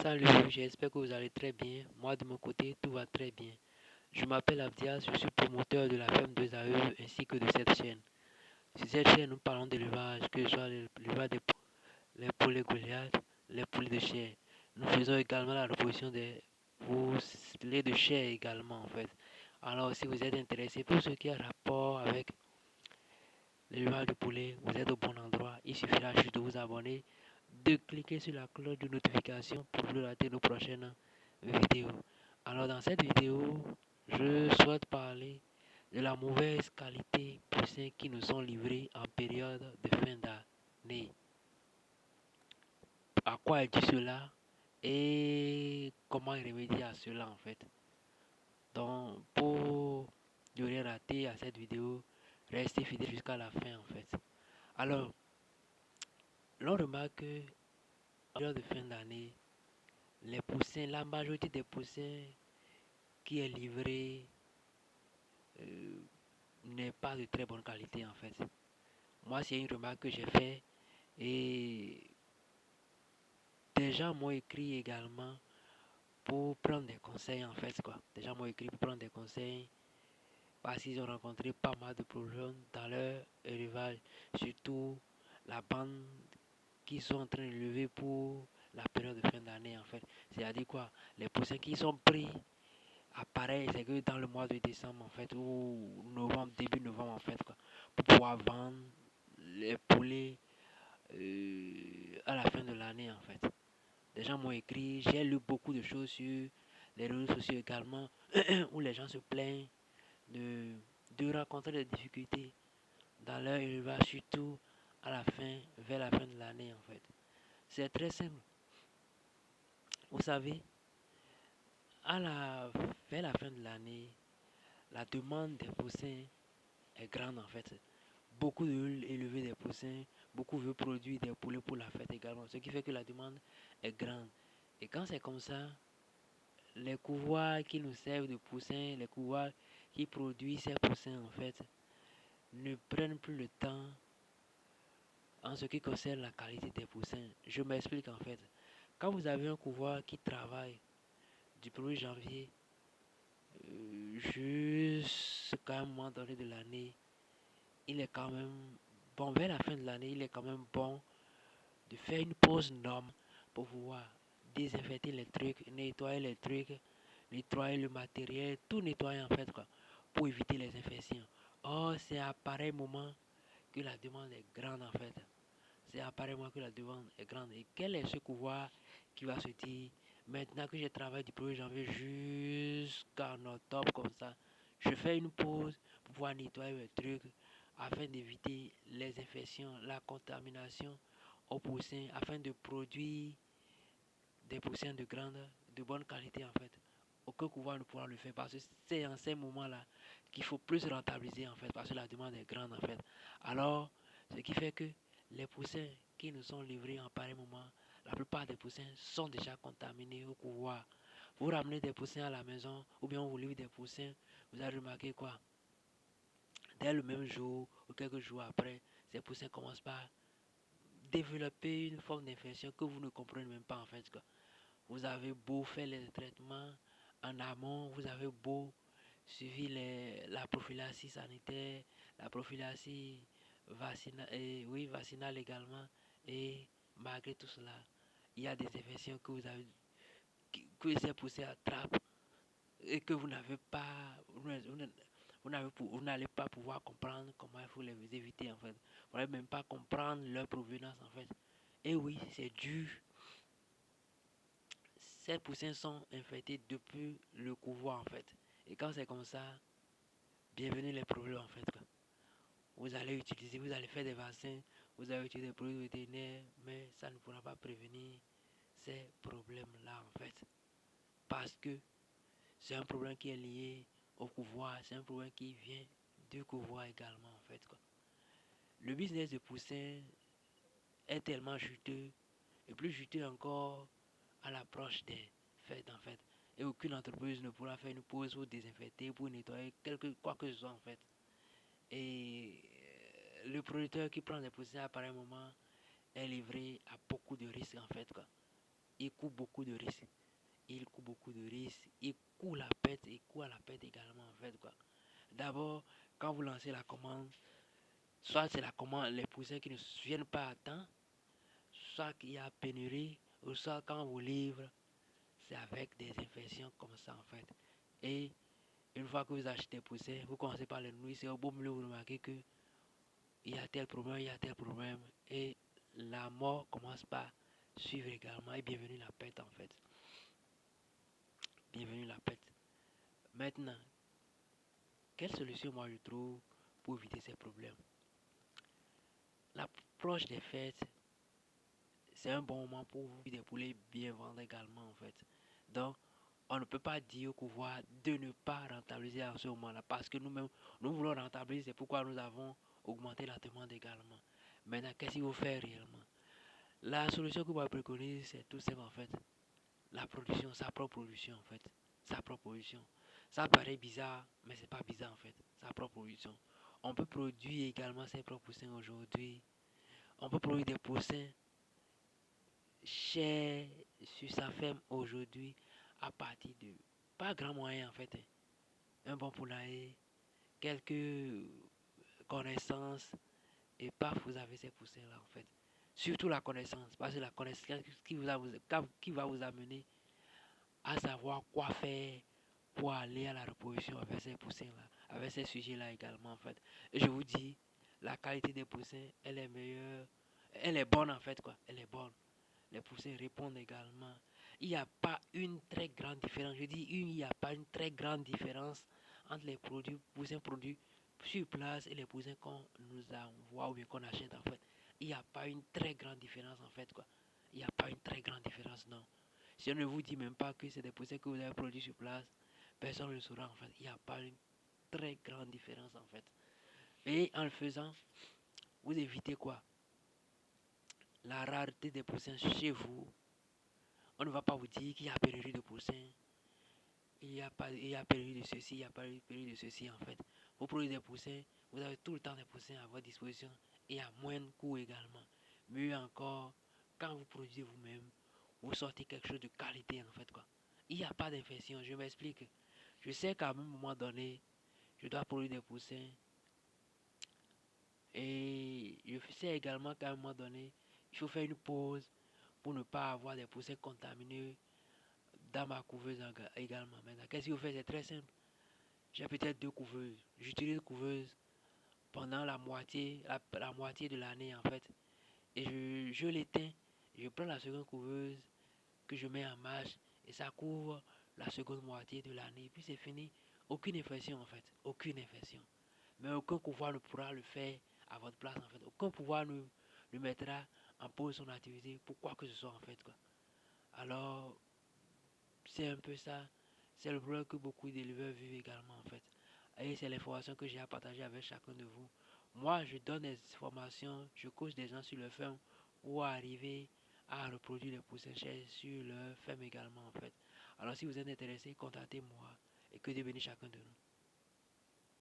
Salut, j'espère que vous allez très bien. Moi, de mon côté, tout va très bien. Je m'appelle Abdias, je suis promoteur de la ferme 2AE ainsi que de cette chaîne. Sur cette chaîne, nous parlons d'élevage, que ce soit l'élevage des les poulets Goliath, les poulets de chair. Nous faisons également la reproduction des poulets de chair également, en fait. Alors, si vous êtes intéressé pour ce qui a rapport avec l'élevage de poulet, vous êtes au bon endroit. Il suffira juste de vous abonner, de cliquer sur la cloche de notification pour ne rater nos prochaines vidéos. Alors dans cette vidéo, je souhaite parler de la mauvaise qualité poussins qui nous sont livrés en période de fin d'année. À quoi elle dit cela et comment y remédier à cela en fait. Donc pour ne rien rater à cette vidéo, restez fidèles jusqu'à la fin en fait. Alors, l'on remarque que en période de fin d'année, les poussins, la majorité des poussins qui est livré euh, n'est pas de très bonne qualité en fait. Moi, c'est une remarque que j'ai faite et des gens m'ont écrit également pour prendre des conseils en fait quoi. Des gens m'ont écrit pour prendre des conseils parce qu'ils ont rencontré pas mal de problèmes dans leur élevage, surtout la bande qu'ils sont en train de lever pour la période de fin d'année en fait. C'est-à-dire quoi? Les poussins qui sont pris apparaît, c'est que dans le mois de décembre en fait, ou novembre, début novembre en fait, quoi, pour pouvoir vendre les poulets à la fin de l'année en fait. Des gens m'ont écrit, j'ai lu beaucoup de choses sur les réseaux sociaux également, où les gens se plaignent de, de rencontrer des difficultés dans leur élevage, surtout à la fin, vers la fin de l'année en fait. C'est très simple. Vous savez, vers la fin de l'année, la demande des poussins est grande en fait. Beaucoup veulent élever des poussins, beaucoup veulent produire des poulets pour la fête également, ce qui fait que la demande est grande. Et quand c'est comme ça, les couvoirs qui nous servent de poussins, les couvoirs qui produisent ces poussins en fait, ne prennent plus le temps en ce qui concerne la qualité des poussins. Je m'explique en fait. Quand vous avez un couvoir qui travaille du 1er janvier jusqu'à un moment donné de l'année, il est quand même bon, vers la fin de l'année, il est quand même bon de faire une pause norme pour pouvoir désinfecter les trucs, nettoyer le matériel, tout nettoyer en fait quoi, pour éviter les infections. Or, c'est à pareil moment que la demande est grande en fait. C'est à pareil moment que la demande est grande. Et quel est ce pouvoir qui va se dire, maintenant que je travaille du 1er janvier jusqu'en octobre comme ça, je fais une pause pour pouvoir nettoyer mes trucs afin d'éviter les infections, la contamination aux poussins, afin de produire des poussins de bonne qualité en fait. Aucun couloir ne pourra le faire parce que c'est en ces moments-là qu'il faut plus rentabiliser en fait parce que la demande est grande en fait. Alors, ce qui fait que les poussins qui nous sont livrés en pareil moment, la plupart des poussins sont déjà contaminés au couloir. Vous ramenez des poussins à la maison ou bien on vous livre des poussins, vous avez remarqué quoi? Dès le même jour ou quelques jours après, ces poussins commencent par développer une forme d'infection que vous ne comprenez même pas en fait quoi. Vous avez beau faire les traitements en amont, vous avez beau suivre la prophylaxie sanitaire, la prophylaxie vaccinale également, et malgré tout cela, il y a des infections que vous avez, que ces poussées attrapent et que vous n'avez pas, vous n'allez pas pouvoir comprendre comment il faut les éviter en fait. Vous n'allez même pas comprendre leur provenance en fait. Et oui, c'est dû. Ces poussins sont infectés depuis le couvoir en fait. Et quand c'est comme ça, bienvenue les problèmes en fait. Vous allez faire des vaccins, vous allez utiliser des produits vétérinaires, mais ça ne pourra pas prévenir ces problèmes-là en fait. Parce que c'est un problème qui est lié au couvoir, c'est un problème qui vient du couvoir également en fait quoi. Le business de poussins est tellement juteux, et plus juteux encore à l'approche des fêtes en fait. Et aucune entreprise ne pourra faire une pause pour désinfecter, pour nettoyer quoi que ce soit en fait. Et le producteur qui prend des poussins à pareil moment est livré à beaucoup de risques en fait quoi. il court beaucoup de risques. Il court beaucoup de risques. Il court la pète. Il court à la pète également, en fait, quoi. D'abord, quand vous lancez la commande, soit c'est la commande, les poussins qui ne viennent pas à temps, soit qu'il y a pénurie, ou soit quand vous livrez, c'est avec des infections comme ça, en fait. Et une fois que vous achetez des poussins, vous commencez par les nourrir, c'est au beau milieu, vous remarquez que il y a tel problème, il y a tel problème, et la mort commence par suivre également, et bienvenue la pète, en fait. Bienvenue la pète. Maintenant, quelle solution moi je trouve pour éviter ces problèmes? L'approche des fêtes, c'est un bon moment pour vous des poulets bien vendre également, en fait. Donc, on ne peut pas dire au pouvoir de ne pas rentabiliser à ce moment-là parce que nous-mêmes, nous voulons rentabiliser, c'est pourquoi nous avons augmenté la demande également. Maintenant, qu'est-ce qu'il faut faire réellement? La solution que moi je préconise, c'est tout simple en fait. La production, sa propre production en fait. Sa propre production. Ça paraît bizarre, mais c'est pas bizarre en fait. Sa propre production. On peut produire également ses propres poussins aujourd'hui. On peut produire des poussins chers sur sa ferme aujourd'hui à partir de pas grand moyen en fait, hein. Un bon poulailler, quelques connaissances et paf, vous avez ces poussins là en fait. Surtout la connaissance, parce que la connaissance qui va vous amener à savoir quoi faire pour aller à la reproduction avec ces poussins là, avec ces sujets là également en fait. Et je vous dis, la qualité des poussins, elle est meilleure, elle est bonne en fait quoi, elle est bonne. Les poussins répondent également. Il n'y a pas une très grande différence. Je dis il n'y a pas une très grande différence entre les produits, poussins produits sur place et les poussins qu'on nous envoie ou bien qu'on achète en fait. Il n'y a pas une très grande différence en fait quoi. Il n'y a pas une très grande différence, non. Si on ne vous dit même pas que c'est des poussins que vous avez produits sur place, personne ne le saura en fait. Il n'y a pas une très grande différence en fait. Et en le faisant, vous évitez quoi? La rareté des poussins chez vous. On ne va pas vous dire qu'il y a pénurie de poussins. Il y a pénurie de ceci, il n'y a pas pénurie de ceci en fait. Vous prenez des poussins, vous avez tout le temps des poussins à votre disposition et à moindre coût également. Mieux encore, quand vous produisez vous-même, vous sortez quelque chose de qualité en fait quoi. Il n'y a pas d'infection, je m'explique. Je sais qu'à un moment donné, je dois produire des poussins et je sais également qu'à un moment donné, il faut faire une pause pour ne pas avoir des poussins contaminés dans ma couveuse également. Maintenant, qu'est-ce qu'il faut faire? C'est très simple. J'ai peut-être deux couveuses. J'utilise une couveuse pendant la moitié de l'année en fait. Et je l'éteins. Je prends la seconde couveuse que je mets en marche et ça couvre la seconde moitié de l'année. Puis c'est fini. Aucune infection en fait. Aucune infection. Mais aucun pouvoir ne pourra le faire à votre place en fait. Aucun pouvoir ne mettra en pause son activité pour quoi que ce soit en fait quoi. Alors, c'est un peu ça. C'est le problème que beaucoup d'éleveurs vivent également en fait. Et c'est l'information que j'ai à partager avec chacun de vous. Moi, je donne des informations, je coach des gens sur le ferme pour arriver à reproduire les poussins chers sur leur ferme également en fait. Alors si vous êtes intéressé, contactez-moi et que devenir chacun de nous.